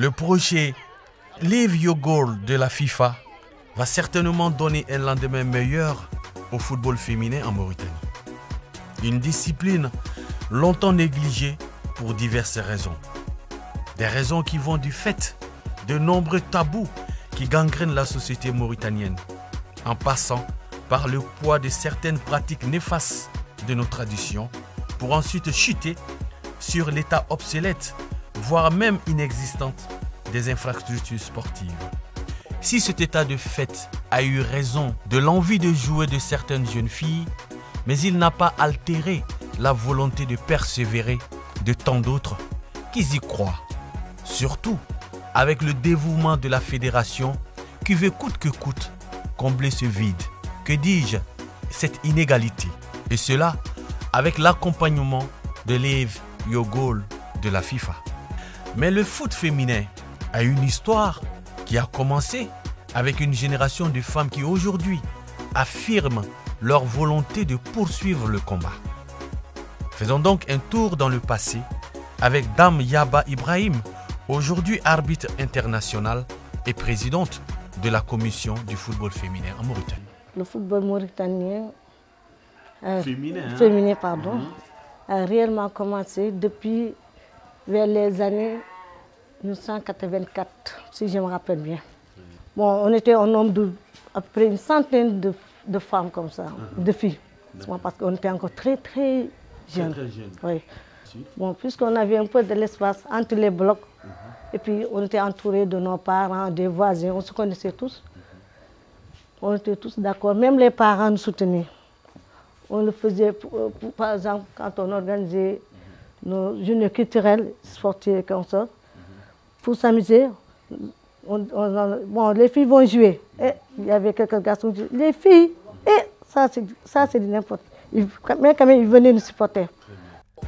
Le projet Live Your Goal de la FIFA va certainement donner un lendemain meilleur au football féminin en Mauritanie. Une discipline longtemps négligée pour diverses raisons. Des raisons qui vont du fait de nombreux tabous qui gangrènent la société mauritanienne, en passant par le poids de certaines pratiques néfastes de nos traditions, pour ensuite chuter sur l'état obsolète, voire même inexistant, des infrastructures sportives. Si cet état de fait a eu raison de l'envie de jouer de certaines jeunes filles, mais il n'a pas altéré la volonté de persévérer de tant d'autres qui y croient. Surtout avec le dévouement de la fédération qui veut coûte que coûte combler ce vide, que dis-je, cette inégalité. Et cela avec l'accompagnement de Live Your Goal de la FIFA. Mais le foot féminin a une histoire qui a commencé avec une génération de femmes qui aujourd'hui affirment leur volonté de poursuivre le combat. Faisons donc un tour dans le passé avec Dame Yaba Ibrahim, aujourd'hui arbitre international et présidente de la commission du football féminin en Mauritanie. Le football mauritanien féminin a réellement commencé depuis vers les années 1984, si je me rappelle bien. Bon, on était un nombre de à peu près une centaine de femmes comme ça, de filles, parce qu'on était encore très jeunes. Oui. Bon, puisqu'on avait un peu de l'espace entre les blocs, et puis on était entourés de nos parents, des voisins, on se connaissait tous. On était tous d'accord, même les parents nous soutenaient. On le faisait, par exemple, quand on organisait nos journées culturelles, sportives comme ça, pour s'amuser. Bon, les filles vont jouer. Et il y avait quelques garçons qui disaient, les filles, ça c'est du n'importe. Mais quand même, ils venaient nous supporter.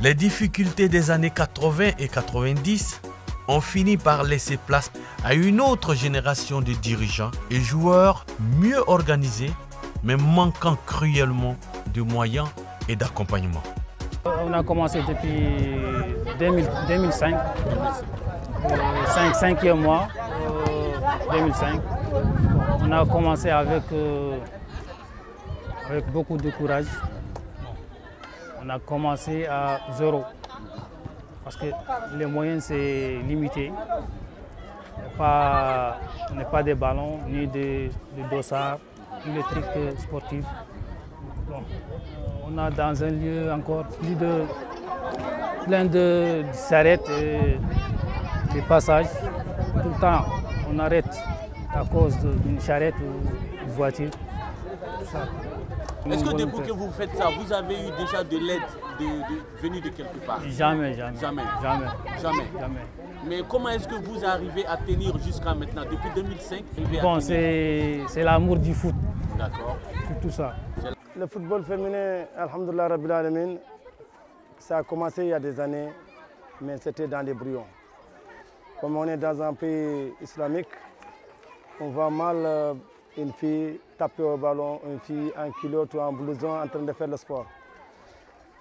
Les difficultés des années 80 et 90 ont fini par laisser place à une autre génération de dirigeants et joueurs mieux organisés, mais manquant cruellement de moyens et d'accompagnement. On a commencé depuis 2005, 5e mois 2005. On a commencé avec beaucoup de courage. On a commencé à 0 parce que les moyens c'est limité. On n'est pas des ballons, ni des dossards, ni des trucs sportifs. Bon, on a dans un lieu encore plein de charrettes et des passages. Tout le temps, on arrête à cause d'une charrette ou d'une voiture. Est-ce que depuis que vous faites ça, vous avez eu déjà de l'aide venue de quelque part? Jamais. Mais comment est-ce que vous arrivez à tenir jusqu'à maintenant, depuis 2005? Bon, c'est l'amour du foot. D'accord. Tout ça. Le football féminin, alhamdoulilah rabbil alamin, ça a commencé il y a des années, mais c'était dans les brouillons. Comme on est dans un pays islamique, on voit mal une fille taper au ballon, une fille en culotte ou en blouson en train de faire le sport.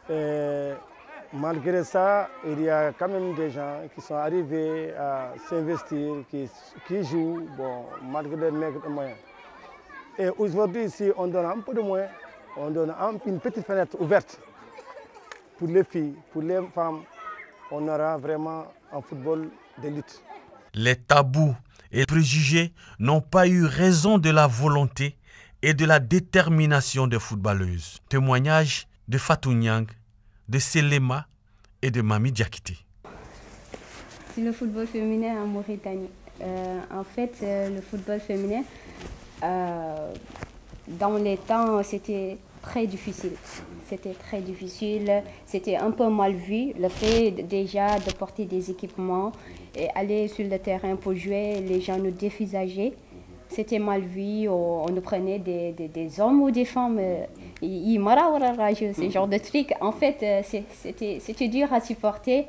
Et malgré ça, il y a quand même des gens qui sont arrivés à s'investir, qui jouent, bon, malgré les maigres moyens. Et aujourd'hui, si on donne un peu de moyens, on donne une petite fenêtre ouverte pour les filles, pour les femmes, on aura vraiment un football d'élite. Les tabous et préjugés n'ont pas eu raison de la volonté et de la détermination des footballeuses. Témoignage de Fatou Niang, de Selema et de Mami Diakité. C'est le football féminin en Mauritanie. En fait, le football féminin, dans les temps, c'était très difficile. C'était un peu mal vu. Le fait déjà de porter des équipements et aller sur le terrain pour jouer, les gens nous dévisageaient. C'était mal vu. On nous prenait des hommes ou des femmes. Ce genre de trucs. En fait, c'était dur à supporter.